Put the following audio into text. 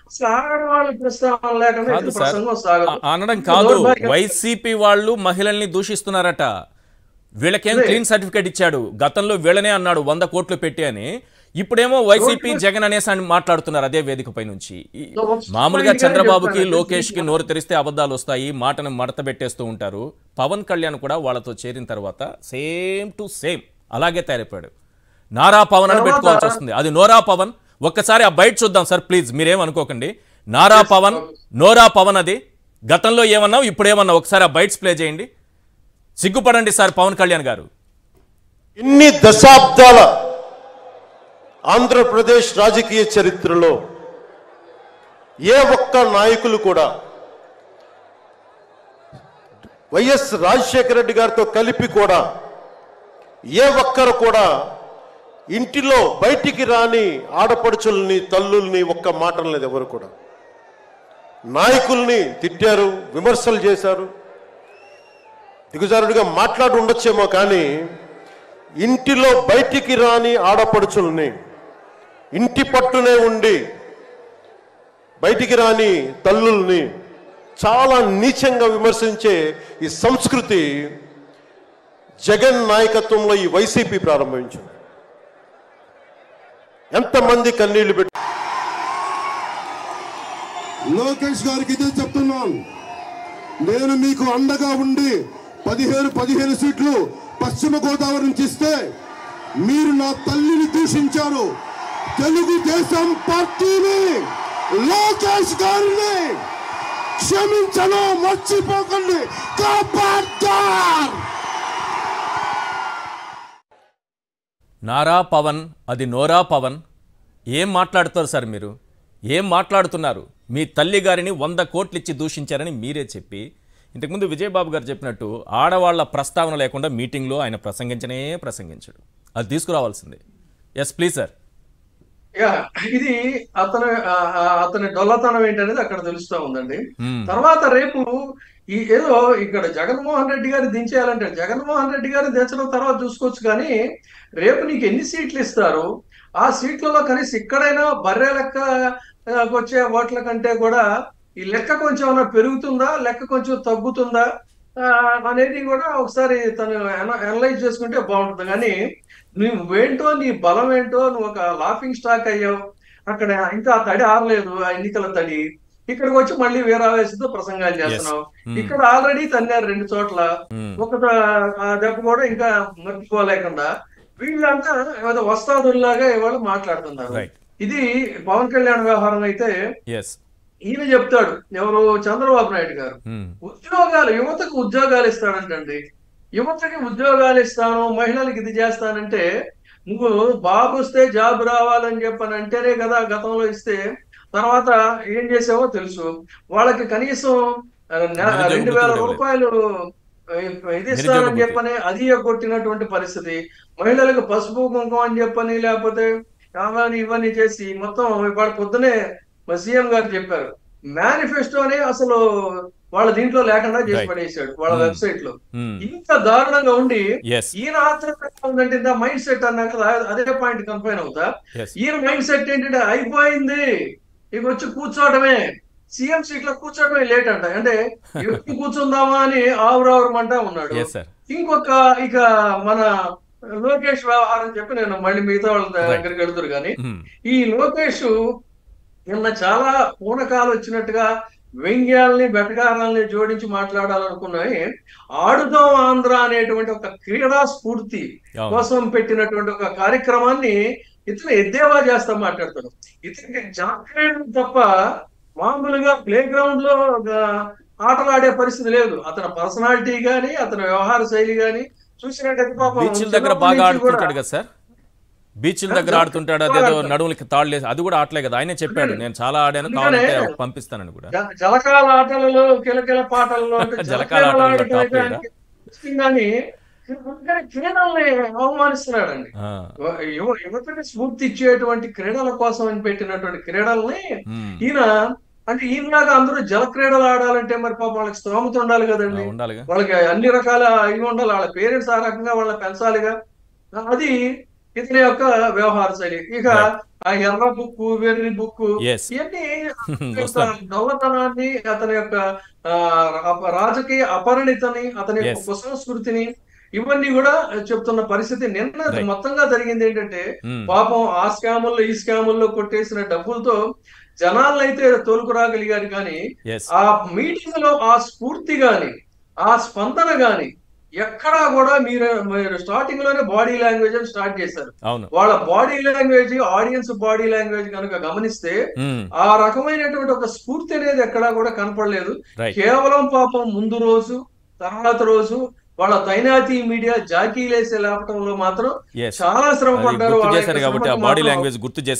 అసలు ఆడవాళ్ళ ప్రస్తావన లేకుండా కాదు ఇతని సార్, ప్రసంగం సాగదు. అనడం ఇంత కాదు, దౌర్భాగ్యం. వైసీపీ వాళ్ళు మహిళల్ని దూషిస్తున్నారట. వీళ్ళకేం అదే క్లీన్ సర్టిఫికేట్ ఇచ్చాడు, గతంలో వీళ్ళనే అన్నాడు 100 కోట్లు పెట్టి అని. ఇప్పుడేమో వైసీపీ రోడ్డు జగన్ అనేసి అని మాట్లాడుతున్నారు అదే వేదికపై నుంచి. ఒక మామూలుగా పాయింట్ గానే చంద్రబాబుకి చెప్తానండి. లోకేష్కి నోరు తెరిస్తే అబద్ధాలు వస్తాయి, మాటను మడత పెట్టేస్తూ ఉంటారు. పవన్ కళ్యాణ్ కూడా వాళ్ళతో చేరిన తర్వాత సేమ్ టు సేమ్ అలాగే తయారైపోయాడు. నారా పవన్ అని పెట్టుకోవాల్సి తర్వాత వస్తుంది, అది నోరా పవన్. ఒక్కసారి ఆ బయట చూద్దాం సార్ ప్లీజ్, మీరేమనుకోకండి. నారా పవన్, నోరా పవన్, అది గతంలో ఏమన్నావు ఇప్పుడు ఏమన్నావు, ఒకసారి ఆ బైట్స్ ప్లే చేయండి. సిగ్గుపడండి సార్ పవన్ కళ్యాణ్ గారు. ఇన్ని దశాబ్దాల ఆంధ్రప్రదేశ్ రాజకీయ చరిత్రలో ఏ ఒక్క నాయకులు కూడా వైఎస్ రాజశేఖర రెడ్డి గారితో కలిపి కూడా ఏ ఒక్కరు కూడా ఇంటిలో బయటికి రాని ఆడపడుచుల్ని తల్లుల్ని ఒక్క మాట లేదు. ఎవరు కూడా నాయకుల్ని తిట్టారు, విమర్శలు చేశారు, దిగుజారుడిగా మాట్లాడి ఉండొచ్చేమో, కానీ ఇంటిలో బయటికి రాని ఆడపడుచుల్ని, ఇంటి పట్టునే ఉండి బయటికి రాని తల్లుల్ని చాలా నీచంగా విమర్శించే ఈ సంస్కృతి జగన్ నాయకత్వంలో ఈ వైసీపీ ప్రారంభించింది. ఎంతమంది కన్నీళ్లు పెట్టి లోకేష్ గారికి ఇదే చెప్తున్నాను. నేను మీకు అండగా ఉండి 15 సీట్లు పశ్చిమ గోదావరి నుంచి ఇస్తే మీరు నా తల్లిని దూషించారు. తెలుగుదేశం పార్టీని, లోకేష్ గారిని క్షమించను, మర్చిపోకండి. ఖబర్దార్. నారా పవన్, అది నోరా పవన్. ఏం మాట్లాడుతారు సార్ మీరు, ఏం మాట్లాడుతున్నారు? మీ తల్లి గారిని 100 కోట్లు ఇచ్చి దూషించారని మీరే చెప్పి, ఇంతకుముందు విజయబాబు గారు చెప్పినట్టు ఆడవాళ్ల ప్రస్తావన లేకుండా మీటింగ్లో ఆయన ప్రసంగించాడు. అది తీసుకురావాల్సిందే. Yes please sir. ఇది అతని డొల్లతనం ఏంటనేది అక్కడ తెలుస్తా ఉందండి. తర్వాత రేపు ఏదో ఇక్కడ జగన్మోహన్ రెడ్డి గారిని దించేయాలంటే జగన్మోహన్ రెడ్డి గారిని దించడం తర్వాత చూసుకోవచ్చు, కానీ రేపు నీకు ఎన్ని సీట్లు ఇస్తారు, ఆ సీట్లలో కనీసం ఇక్కడైనా బర్రె లెక్క వచ్చే ఓట్ల కంటే కూడా ఈ లెక్క కొంచెం ఏమైనా పెరుగుతుందా, లెక్క కొంచెం తగ్గుతుందా అనేది కూడా ఒకసారి తను అనలైజ్ చేసుకుంటే బాగుంటుంది. కానీ నువ్వేంటో, నీ బలం ఏంటో, నువ్వు ఒక లాఫింగ్ స్టాక్ అయ్యావు. అక్కడ ఇంకా తడి ఆరలేదు, ఆ ఎన్నికల తడి. ఇక్కడికి వచ్చి మళ్ళీ వీరావేశంతో ప్రసంగాలు చేస్తున్నావు. ఇక్కడ ఆల్రెడీ తన్నారు 2 చోట్ల, ఒక దెబ్బ కూడా ఇంకా మర్చిపోలేకుండా వీళ్ళంతా ఏదో వస్తాదుల్లాగా ఇవాళ మాట్లాడుతున్నారు. ఇది పవన్ కళ్యాణ్ వ్యవహారం అయితే ఈయన చెప్తాడు, ఎవరు చంద్రబాబు నాయుడు గారు ఉద్యోగాలు, యువతకు ఉద్యోగాలు ఇస్తాడంటండి. యువతకి ఉద్యోగాలు ఇస్తాను, మహిళలకు ఇది చేస్తానంటే, నువ్వు బాబు వస్తే జాబ్ రావాలని చెప్పని అంటేనే కదా గతంలో ఇస్తే, తర్వాత ఏం చేసావో తెలుసు. వాళ్ళకి కనీసం 2000 రూపాయలు ఇది ఇస్తానని చెప్పని అది కొట్టినటువంటి పరిస్థితి. మహిళలకు పసుపు కుంకుమ అని చెప్పని, లేకపోతే కావాలని ఇవన్నీ చేసి మొత్తం ఇవాళ పొద్దునే సీఎం గారు చెప్పారు, మేనిఫెస్టోనే అసలు వాళ్ళ దీంట్లో లేకుండా చేసి పడేసాడు వాళ్ళ వెబ్సైట్ లో. ఇంత దారుణంగా ఉండి ఈయన ఆత్మహత్య ఉందంటే మైండ్ సెట్ అన్నా కదా, అదే పాయింట్ కన్ఫైన్ అవుతా. ఈయన మైండ్ సెట్ ఏంటంటే అయిపోయింది, ఇక వచ్చి కూర్చోవడమే, సీఎం సీట్ లో కూర్చోవడమే లేట్ అంట. అంటే ఎప్పుడు కూర్చుందామా అని ఆవురావురమంటా ఉన్నాడు. ఇంకొక ఇక మన లోకేష్ వ్యవహారం చెప్పి నేను మళ్ళీ మిగతా వాళ్ళ దగ్గరికి వెళ్తారు. కానీ ఈ లోకేష్ నిన్న చాలా పూనకాలు వచ్చినట్టుగా వ్యంగ్యాలని బెటకారాలని జోడించి మాట్లాడాలనుకున్నాయి. ఆడుదాం ఆంధ్ర అనేటువంటి ఒక క్రీడా స్ఫూర్తి కోసం పెట్టినటువంటి ఒక కార్యక్రమాన్ని ఇతను ఎద్దేవా చేస్తా మాట్లాడతాడు. ఇతనికి జాగ్రత్త తప్ప మామూలుగా ప్లే గ్రౌండ్ లో ఆటలాడే పరిస్థితి లేదు. అతని పర్సనాలిటీ గాని, అతని వ్యవహార శైలి గాని చూసినట్టయితే పాపం బీచ్ల దగ్గర బాగా ఆడుతుంటాడు కదా సార్, బీచ్ల దగ్గర ఆడుతుంటాడు, అదేదో నడుములకి తాళ్ళేసి అది కూడా ఆటలే కదా. ఆయనే చెప్పాడు, నేను చాలా ఆడాను, కావాలంటే పంపిస్తానని కూడా. జలకాల ఆటలలో, కిలకిల పాటలలో జలకాల కానీ క్రీడల్ని అవమానిస్తున్నాడండి. యువతకి స్ఫూర్తి ఇచ్చేటువంటి క్రీడల కోసం అని పెట్టినటువంటి క్రీడల్ని ఈయన, అంటే ఈయనలాగా అందరూ జల క్రీడలు ఆడాలంటే మరి పాప వాళ్ళకి స్తోమత ఉండాలి కదండి, వాళ్ళకి అన్ని రకాల ఇవి ఉండాలి, వాళ్ళ పేరెంట్స్ ఆ రకంగా వాళ్ళని పెంచాలిగా. అది ఇతని యొక్క వ్యవహార శైలి. ఇక ఆ ఎర్ర బుక్కు, వెర్రి బుక్కు, Yes. ఇవన్నీ వస్తాను. దొంగతనాన్ని, అతని యొక్క రాజకీయ అపరిణితని, అతని యొక్క Yes. కుసంస్కృతిని, ఇవన్నీ కూడా చెప్తున్న పరిస్థితి. నిన్న Right. మొత్తంగా జరిగింది ఏంటంటే, పాపం ఆ స్కాముల్లో ఈ స్కాముల్లో కొట్టేసిన డబ్బులతో జనాలనైతే తోలుకురాగలిగారు. కానీ Yes. ఆ మీటింగ్ లో ఆ స్ఫూర్తి గాని, ఆ స్పందన గాని ఎక్కడా కూడా మీరు స్టార్టింగ్ లోనే బాడీ లాంగ్వేజ్ అని స్టార్ట్ చేశారు. అవును. వాళ్ళ body language, audience body language కనుక గమనిస్తే ఆ రకమైనటువంటి ఒక స్ఫూర్తి అనేది ఎక్కడా కూడా కనపడలేదు. Right. కేవలం పాపం ముందు రోజు, తర్వాత రోజు వాళ్ళ తైనాతి మీడియా జాకీలేసే లేపటంలో మాత్రం Yes. చాలా శ్రమ అది పడ్డారు. గుర్తు వాళ్ళ చేశారు యొక్క కాబట్టి ఆ శ్రమకు బాడీ మాత్రం లాంగ్వేజ్ గుర్తు చేశారు.